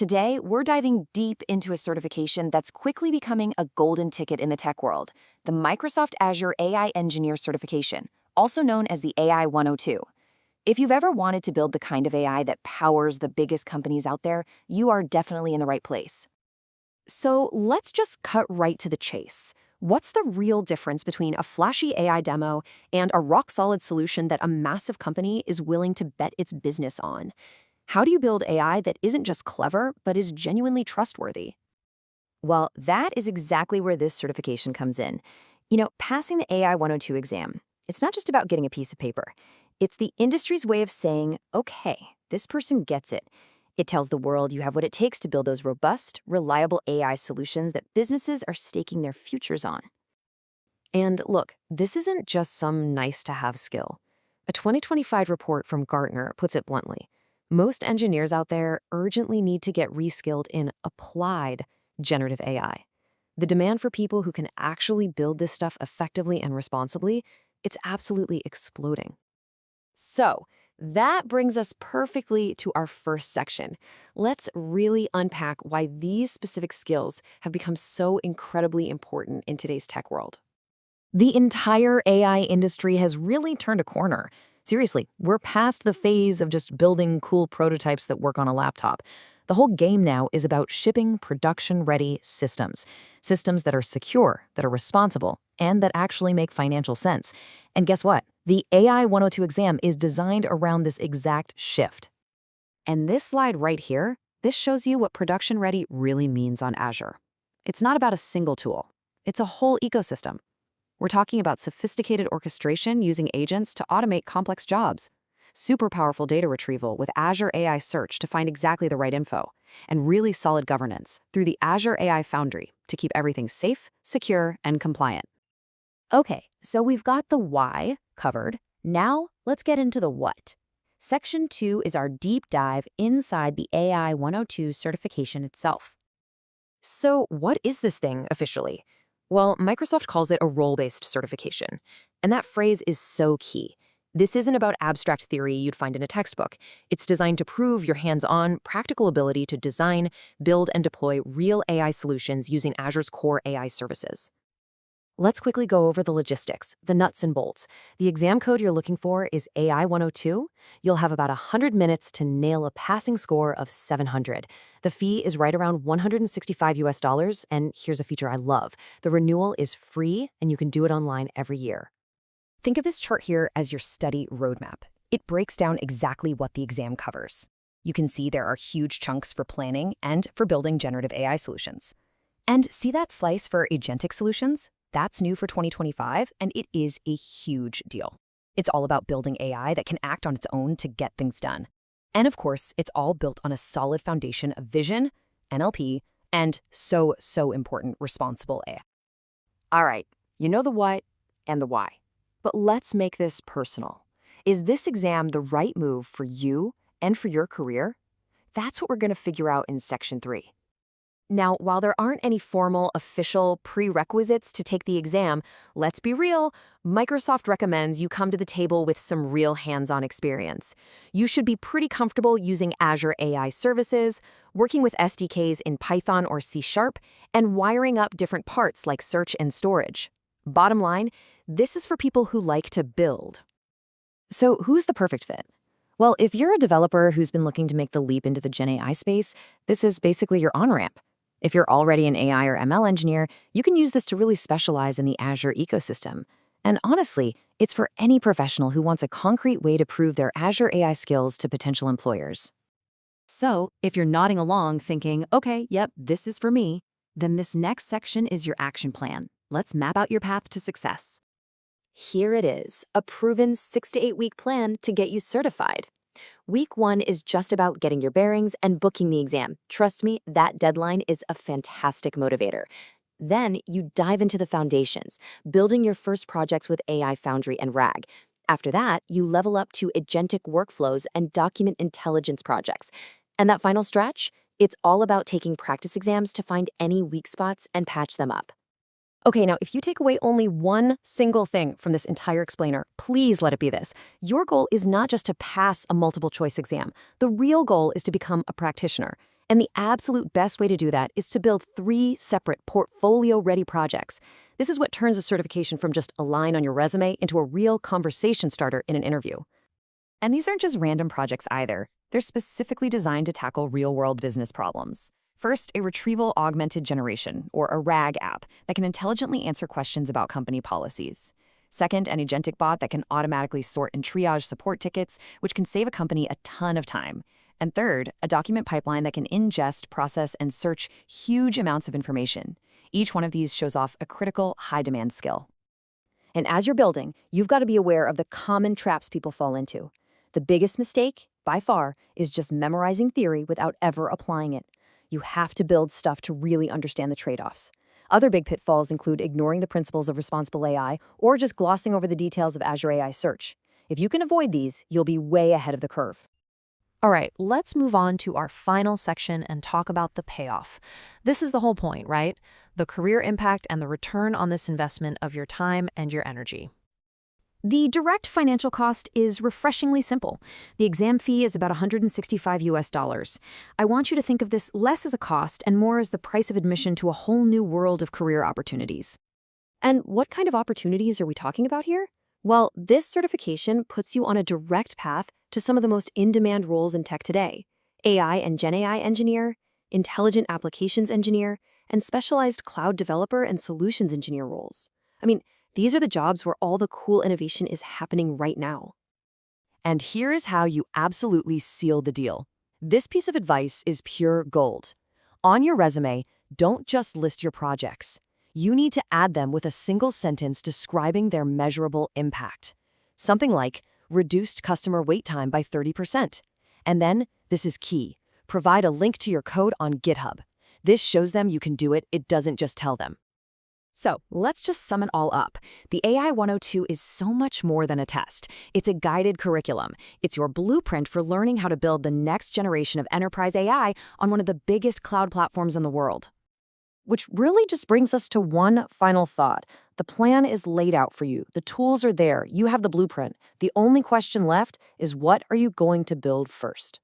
Today, we're diving deep into a certification that's quickly becoming a golden ticket in the tech world, the Microsoft Azure AI Engineer Certification, also known as the AI-102. If you've ever wanted to build the kind of AI that powers the biggest companies out there, you are definitely in the right place. So let's just cut right to the chase. What's the real difference between a flashy AI demo and a rock-solid solution that a massive company is willing to bet its business on? How do you build AI that isn't just clever, but is genuinely trustworthy? Well, that is exactly where this certification comes in. Passing the AI 102 exam, it's not just about getting a piece of paper. It's the industry's way of saying, okay, this person gets it. It tells the world you have what it takes to build those robust, reliable AI solutions that businesses are staking their futures on. And look, this isn't just some nice-to-have skill. A 2025 report from Gartner puts it bluntly. Most engineers out there urgently need to get reskilled in applied generative AI. The demand for people who can actually build this stuff effectively and responsibly, it's absolutely exploding. So, that brings us perfectly to our first section. Let's really unpack why these specific skills have become so incredibly important in today's tech world. The entire AI industry has really turned a corner. Seriously, we're past the phase of just building cool prototypes that work on a laptop. The whole game now is about shipping production-ready systems. Systems that are secure, that are responsible, and that actually make financial sense. And guess what? The AI 102 exam is designed around this exact shift. And this slide right here, this shows you what production-ready really means on Azure. It's not about a single tool. It's a whole ecosystem. We're talking about sophisticated orchestration using agents to automate complex jobs, super powerful data retrieval with Azure AI Search to find exactly the right info, and really solid governance through the Azure AI Foundry to keep everything safe, secure, and compliant. Okay, so we've got the why covered. Now let's get into the what. Section 2 is our deep dive inside the AI 102 certification itself. So what is this thing officially? Well, Microsoft calls it a role-based certification, and that phrase is so key. This isn't about abstract theory you'd find in a textbook. It's designed to prove your hands-on, practical ability to design, build, and deploy real AI solutions using Azure's core AI services. Let's quickly go over the logistics, the nuts and bolts. The exam code you're looking for is AI-102. You'll have about 100 minutes to nail a passing score of 700. The fee is right around $165, and here's a feature I love. The renewal is free, and you can do it online every year. Think of this chart here as your study roadmap. It breaks down exactly what the exam covers. You can see there are huge chunks for planning and for building generative AI solutions. And see that slice for agentic solutions? That's new for 2025, and it is a huge deal. It's all about building AI that can act on its own to get things done. And of course, it's all built on a solid foundation of vision, NLP, and so important, responsible AI. All right, you know the what and the why. But let's make this personal. Is this exam the right move for you and for your career? That's what we're going to figure out in Section 3. Now, while there aren't any formal, official prerequisites to take the exam, let's be real, Microsoft recommends you come to the table with some real hands-on experience. You should be pretty comfortable using Azure AI services, working with SDKs in Python or C#, and wiring up different parts like search and storage. Bottom line, this is for people who like to build. So who's the perfect fit? Well, if you're a developer who's been looking to make the leap into the Gen AI space, this is basically your on-ramp. If you're already an AI or ML engineer, you can use this to really specialize in the Azure ecosystem. And honestly, it's for any professional who wants a concrete way to prove their Azure AI skills to potential employers. So, if you're nodding along thinking, okay, yep, this is for me, then this next section is your action plan. Let's map out your path to success. Here it is, a proven 6 to 8 week plan to get you certified. Week 1 is just about getting your bearings and booking the exam. Trust me, that deadline is a fantastic motivator. Then you dive into the foundations, building your first projects with AI Foundry and RAG. After that, you level up to agentic workflows and document intelligence projects. And that final stretch, it's all about taking practice exams to find any weak spots and patch them up. Okay, now if you take away only one single thing from this entire explainer, please let it be this. Your goal is not just to pass a multiple choice exam. The real goal is to become a practitioner. And the absolute best way to do that is to build 3 separate portfolio-ready projects. This is what turns a certification from just a line on your resume into a real conversation starter in an interview. And these aren't just random projects either. They're specifically designed to tackle real-world business problems. First, a retrieval augmented generation, or a RAG app, that can intelligently answer questions about company policies. Second, an agentic bot that can automatically sort and triage support tickets, which can save a company a ton of time. And third, a document pipeline that can ingest, process, and search huge amounts of information. Each one of these shows off a critical, high-demand skill. And as you're building, you've got to be aware of the common traps people fall into. The biggest mistake, by far, is just memorizing theory without ever applying it. You have to build stuff to really understand the trade-offs. Other big pitfalls include ignoring the principles of responsible AI or just glossing over the details of Azure AI search. If you can avoid these, you'll be way ahead of the curve. All right, let's move on to our final section and talk about the payoff. This is the whole point, right? The career impact and the return on this investment of your time and your energy. The direct financial cost is refreshingly simple. The exam fee is about $165. I want you to think of this less as a cost and more as the price of admission to a whole new world of career opportunities. And what kind of opportunities are we talking about here? Well, this certification puts you on a direct path to some of the most in-demand roles in tech today: AI and Gen AI engineer, intelligent applications engineer, and specialized cloud developer and solutions engineer roles. I mean, these are the jobs where all the cool innovation is happening right now. And here is how you absolutely seal the deal. This piece of advice is pure gold. On your resume, don't just list your projects. You need to add them with a single sentence describing their measurable impact. Something like, reduced customer wait time by 30%. And then, this is key, provide a link to your code on GitHub. This shows them you can do it, it doesn't just tell them. So, let's just sum it all up. The AI-102 is so much more than a test. It's a guided curriculum. It's your blueprint for learning how to build the next generation of enterprise AI on one of the biggest cloud platforms in the world. Which really just brings us to one final thought. The plan is laid out for you. The tools are there. You have the blueprint. The only question left is, what are you going to build first?